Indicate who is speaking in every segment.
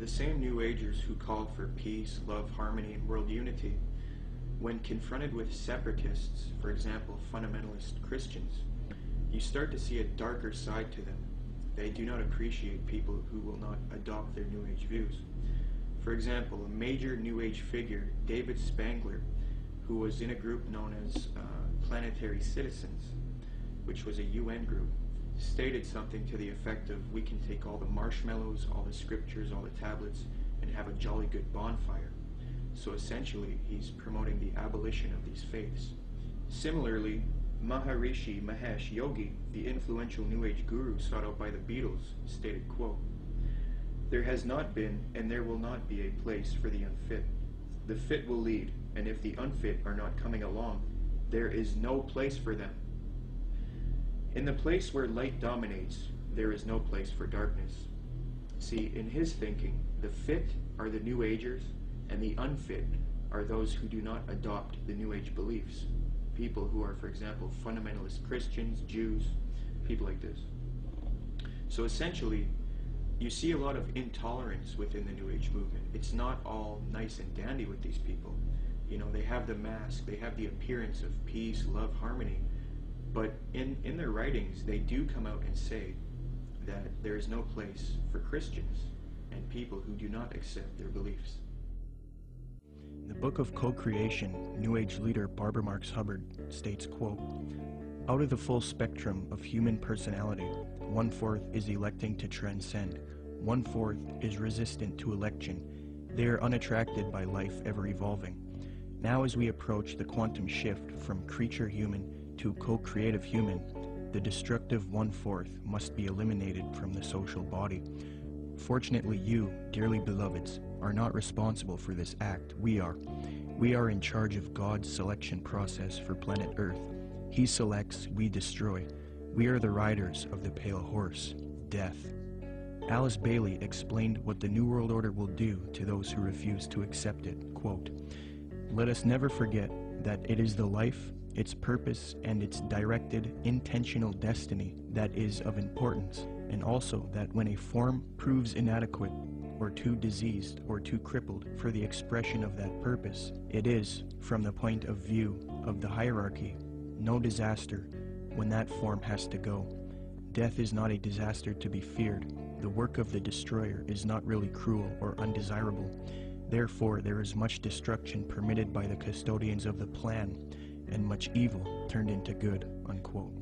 Speaker 1: same New Agers who called for peace, love, harmony, and world unity, when confronted with separatists, for example, fundamentalist Christians, you start to see a darker side to them. They do not appreciate people who will not adopt their New Age views. For example, a major New Age figure, David Spangler, who was in a group known as Planetary Citizens, which was a UN group, stated something to the effect of, we can take all the marshmallows, all the scriptures, all the tablets, and have a jolly good bonfire. So essentially, he's promoting the abolition of these faiths. Similarly, Maharishi Mahesh Yogi, the influential New Age guru sought out by the Beatles, stated, quote, "There has not been and there will not be a place for the unfit. The fit will lead, and if the unfit are not coming along, there is no place for them. In the place where light dominates, there is no place for darkness." See, in his thinking, the fit are the New Agers, and the unfit are those who do not adopt the New Age beliefs. People who are, for example, fundamentalist Christians, Jews, people like this. So essentially, you see a lot of intolerance within the New Age movement. It's not all nice and dandy with these people. You know, they have the mask, they have the appearance of peace, love, harmony, but in their writings, they do come out and say that there is no place for Christians and people who do not accept their beliefs.
Speaker 2: In the book of Co-Creation, New Age leader Barbara Marx Hubbard states, quote, "Out of the full spectrum of human personality, 1/4 is electing to transcend, 1/4 is resistant to election. They are unattracted by life ever evolving. Now as we approach the quantum shift from creature human to co-creative human, the destructive 1/4 must be eliminated from the social body. Fortunately, you, dearly beloveds, are not responsible for this act. We are. We are in charge of God's selection process for planet Earth. He selects, we destroy. We are the riders of the pale horse, death." Alice Bailey explained what the New World Order will do to those who refuse to accept it. Quote, "Let us never forget that it is the life, its purpose, and its directed, intentional destiny that is of importance, and also that when a form proves inadequate, or too diseased, or too crippled for the expression of that purpose, it is, from the point of view of the hierarchy, no disaster when that form has to go. Death is not a disaster to be feared. The work of the destroyer is not really cruel or undesirable. Therefore, there is much destruction permitted by the custodians of the plan, and much evil turned into good." Unquote.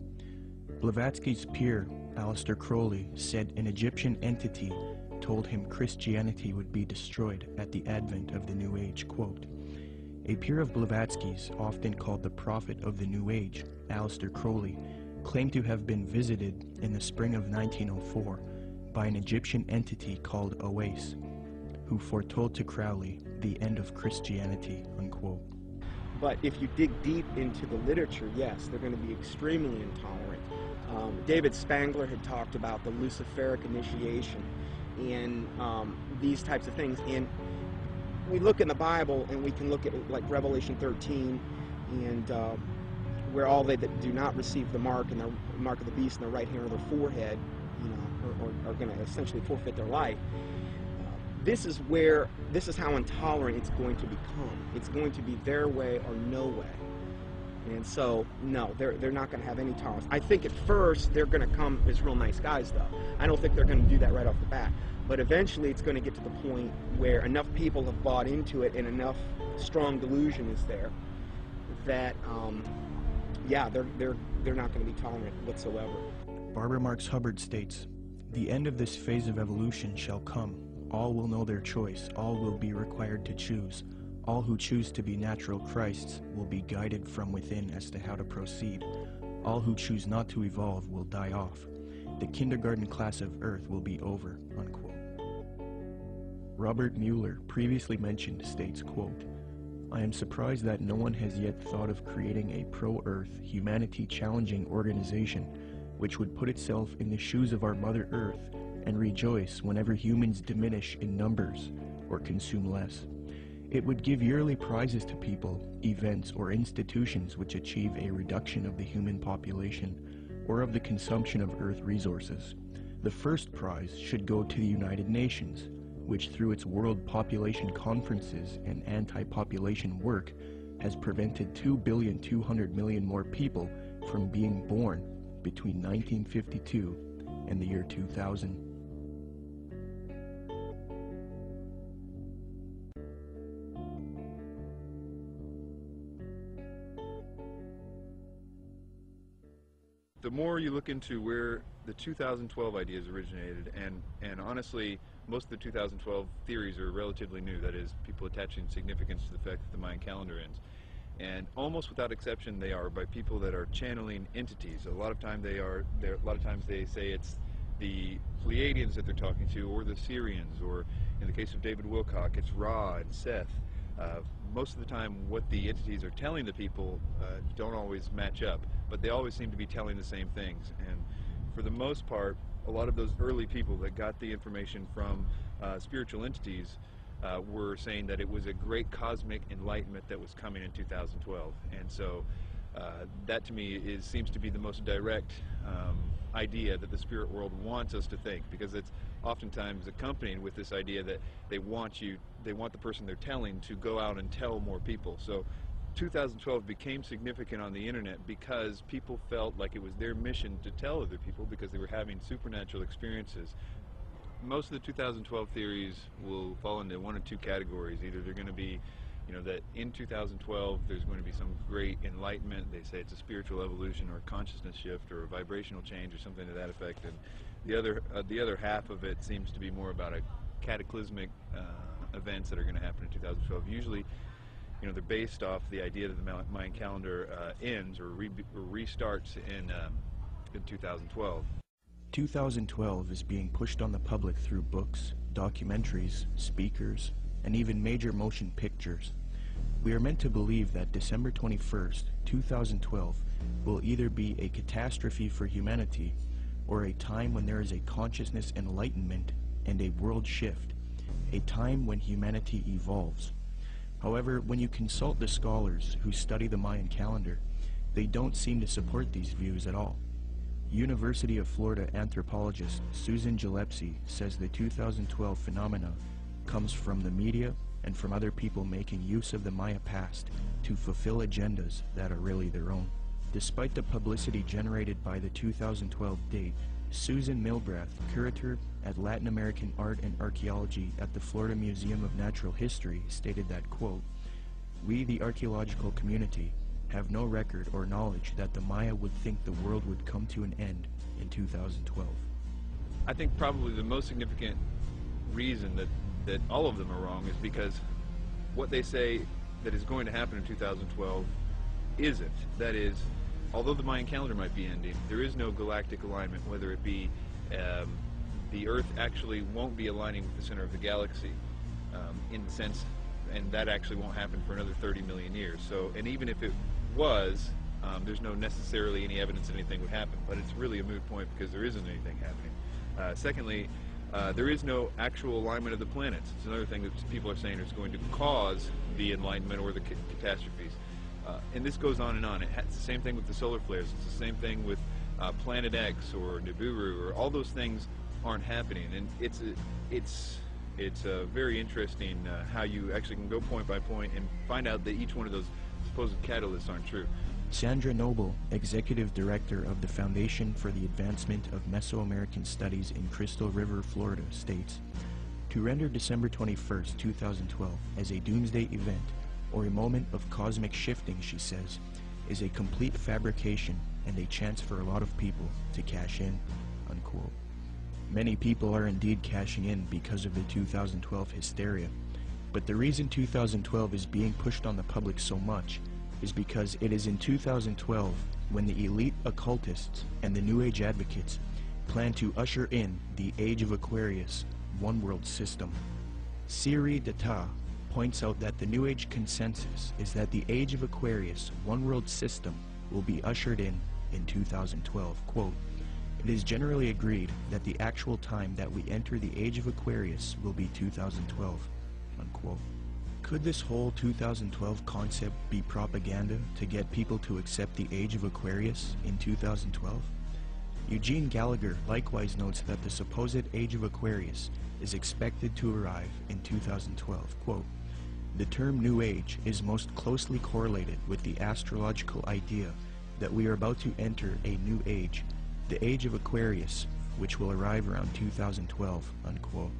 Speaker 2: Blavatsky's peer, Aleister Crowley, said an Egyptian entity told him Christianity would be destroyed at the advent of the New Age. Quote, "A peer of Blavatsky's, often called the prophet of the New Age, Aleister Crowley, claimed to have been visited in the spring of 1904 by an Egyptian entity called Oase, who foretold to Crowley the end of Christianity." Unquote.
Speaker 3: But if you dig deep into the literature, yes, they're going to be extremely intolerant. David Spangler had talked about the Luciferic initiation and these types of things. And we look in the Bible and we can look at like Revelation 13 and where all they that do not receive the mark and the mark of the beast in their right hand or their forehead, you know, are going to essentially forfeit their life. This is how intolerant it's going to become. It's going to be their way or no way. And so, no, they're not going to have any tolerance. I think at first they're going to come as real nice guys, though. I don't think they're going to do that right off the bat. But eventually it's going to get to the point where enough people have bought into it and enough strong delusion is there that, yeah, they're not going to be tolerant whatsoever.
Speaker 2: Barbara Marx Hubbard states, "The end of this phase of evolution shall come. All will know their choice. All will be required to choose. All who choose to be natural Christs will be guided from within as to how to proceed. All who choose not to evolve will die off. The kindergarten class of Earth will be over." Unquote. Robert Mueller, previously mentioned, states, quote, "I am surprised that no one has yet thought of creating a pro-Earth, humanity-challenging organization which would put itself in the shoes of our Mother Earth and rejoice whenever humans diminish in numbers or consume less. It would give yearly prizes to people, events, or institutions which achieve a reduction of the human population or of the consumption of Earth resources. The first prize should go to the United Nations, which through its world population conferences and anti-population work has prevented 2,200,000,000 more people from being born between 1952 and the year 2000.
Speaker 4: The more you look into where the 2012 ideas originated, and honestly, most of the 2012 theories are relatively new, that is, people attaching significance to the fact that the Mayan calendar ends. And almost without exception, they are by people that are channeling entities. A lot of times they say it's the Pleiadians that they're talking to, or the Syrians, or in the case of David Wilcock, it's Ra and Seth. Most of the time, what the entities are telling the people don't always match up, but they always seem to be telling the same things. And for the most part, a lot of those early people that got the information from spiritual entities were saying that it was a great cosmic enlightenment that was coming in 2012. And so that to me seems to be the most direct idea that the spirit world wants us to think, because it's oftentimes accompanied with this idea that they want the person they're telling to go out and tell more people. So 2012 became significant on the internet because people felt like it was their mission to tell other people because they were having supernatural experiences. Most of the 2012 theories will fall into one of two categories. Either they're going to be, that in 2012 there's going to be some great enlightenment. They say it's a spiritual evolution or a consciousness shift or a vibrational change or something to that effect. And the other half of it seems to be more about a cataclysmic events that are going to happen in 2012. Usually, they're based off the idea that the Mayan calendar ends or restarts in 2012.
Speaker 2: 2012 is being pushed on the public through books, documentaries, speakers, and even major motion pictures. We are meant to believe that December 21st, 2012 will either be a catastrophe for humanity or a time when there is a consciousness enlightenment and a world shift, a time when humanity evolves. However, when you consult the scholars who study the Mayan calendar, they don't seem to support these views at all. University of Florida anthropologist Susan Gillespie says the 2012 phenomena comes from the media and from other people making use of the Maya past to fulfill agendas that are really their own. Despite the publicity generated by the 2012 date, Susan Milbrath, curator at Latin American Art and Archaeology at the Florida Museum of Natural History, stated that, quote, "We, the archaeological community, have no record or knowledge that the Maya would think the world would come to an end in 2012.
Speaker 4: I think probably the most significant reason that all of them are wrong is because what they say that is going to happen in 2012 isn't. That is, although the Mayan calendar might be ending, there is no galactic alignment, whether it be the Earth actually won't be aligning with the center of the galaxy in the sense, and that actually won't happen for another 30 million years. So, and even if it was, there's no necessarily any evidence that anything would happen, but it's really a moot point because there isn't anything happening. Secondly, there is no actual alignment of the planets. It's another thing that people are saying is going to cause the enlightenment or the catastrophes. And this goes on and on. It's the same thing with the solar flares. It's the same thing with Planet X or Nibiru, or all those things aren't happening. And it's very interesting how you actually can go point by point and find out that each one of those supposed catalysts aren't true.
Speaker 2: Sandra Noble, Executive Director of the Foundation for the Advancement of Mesoamerican Studies in Crystal River, Florida, states, "To render December 21st, 2012 as a doomsday event or a moment of cosmic shifting," she says, "is a complete fabrication and a chance for a lot of people to cash in," unquote. Many people are indeed cashing in because of the 2012 hysteria, but the reason 2012 is being pushed on the public so much is because it is in 2012 when the elite occultists and the New Age advocates plan to usher in the Age of Aquarius one-world system. Siri Data points out that the New Age consensus is that the Age of Aquarius one-world system will be ushered in 2012. Quote, "It is generally agreed that the actual time that we enter the Age of Aquarius will be 2012, unquote. Could this whole 2012 concept be propaganda to get people to accept the Age of Aquarius in 2012? Eugene Gallagher likewise notes that the supposed age of Aquarius is expected to arrive in 2012. Quote, "The term New Age is most closely correlated with the astrological idea that we are about to enter a new age, the age of Aquarius, which will arrive around 2012, unquote.